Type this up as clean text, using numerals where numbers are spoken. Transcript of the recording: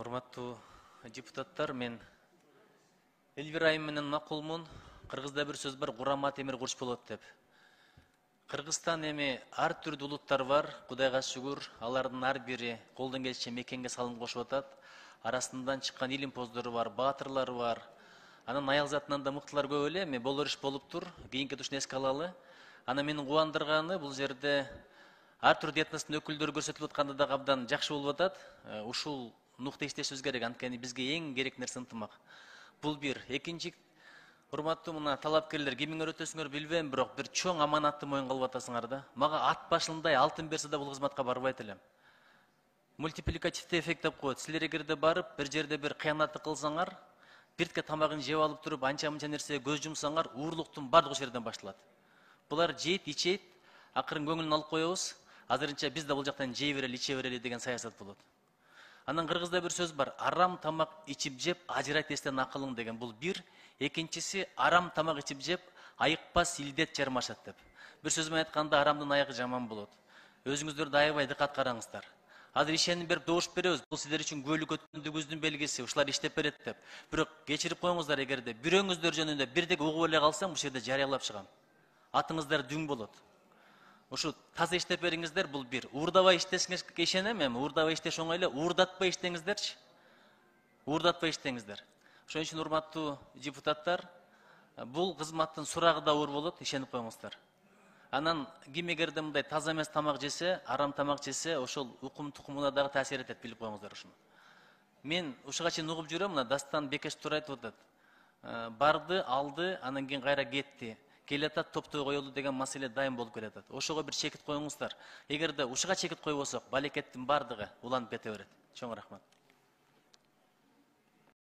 Урматтуу депутаттар, мен Эльвира айым менен макулмун. Кыргызда бир сөз бар, курама темир курч болот деп. Кыргызстан эми ар түрдүү улуттар бар, Кудайга шүгүр, алардын ар бири колдон келишинче мекенге салым кошуп атат. Арасынан чыккан илимпоздору бар, баатырлары бар. Анан аял затынан да мыктылар көп эле, эми болор иш болуп тур, кийинки тушуну эске алалы. Анан менин кубандырганы бул жерде ар түрдүү этностун өкүлдөрү көрсөтүлүп атканда да абдан жакшы болуп атат. Ушул нукта иштешибиз керек, анткени бизге эң керек нерсе ынтымак. Бул бир. Экинчи, урматтуу мына талапкерлер, кимиңер өтөсүңөр билбейм, бирок бир чоң аманатты моюнга алып атасыңар да. Мага ат башындай алтын берсе да бул кызматка барбайт элем. Мультипликативдүү эффект деп коет. Силер эгерде барып, бир жерде бир кыянатты кылсаңар, биртке тамагын жеп алып туруп, анча-мынча нерсеге көз жумсаңар, уурлуктун бардыгы ошол жерден башталат. Булар жейт, ичейт, акырын көңүлүн алып коебуз. Азырынча биз да бул жактан жей берели, иче берели деген саясат болот. Анан кыргызда бир сөз бар, арам тамак ичип жеп, ажырайт эстен акылың деген. Бул бир. Экинчиси, арам тамак ичип жеп, айыкпас илдет жармашат деп. Бир сөз менен айтканда, арамдын аягы жаман болот. Өзүңүздөр да аябай дыкат караңыздар. Азыр ишеним берип добуш беребиз. Бул сиздер үчүн көөлүк өткөндүгүбүздүн белгиси. Ушулар иштеп берет деп. Бирок кечирип коюңуздар, эгерде бирөөңүздөр жөнүндө бирдек угуп эле калсам, бул жерде жарыялап чыгам. Атыңыздар дүң болот. Ушу таза иштеп бериңиздер, бул бир. Уурдабай иштешиңизге ишенем, эми уурдабай иштеш оңой эле, уурдатпай иштеңиздерчи. Уурдатпай иштеңиздер. Ошон үчүн урматтуу депутаттар, бул кызматтын сурагы да оор болот, ишенип коюңуздар. Анан ким эгерде мындай таза эмес тамак жесе, арам тамак жесе, ошол укум-тукумуна дагы таасир этет, билип коюңуздар ушуну. Мен ушуга чейин угуп жүрөм, мына Дастан Бекештур айтып атат. Барды, алды, анан кийин кайра кетти. Келатат, топтой коелу деген маселе дайым болуп келатат. Ошого бир чекит коюңуздар. Эгерде ушуга чекит койбосок, балекеттин бардыгы уланып кете берет. Чоң рахмат.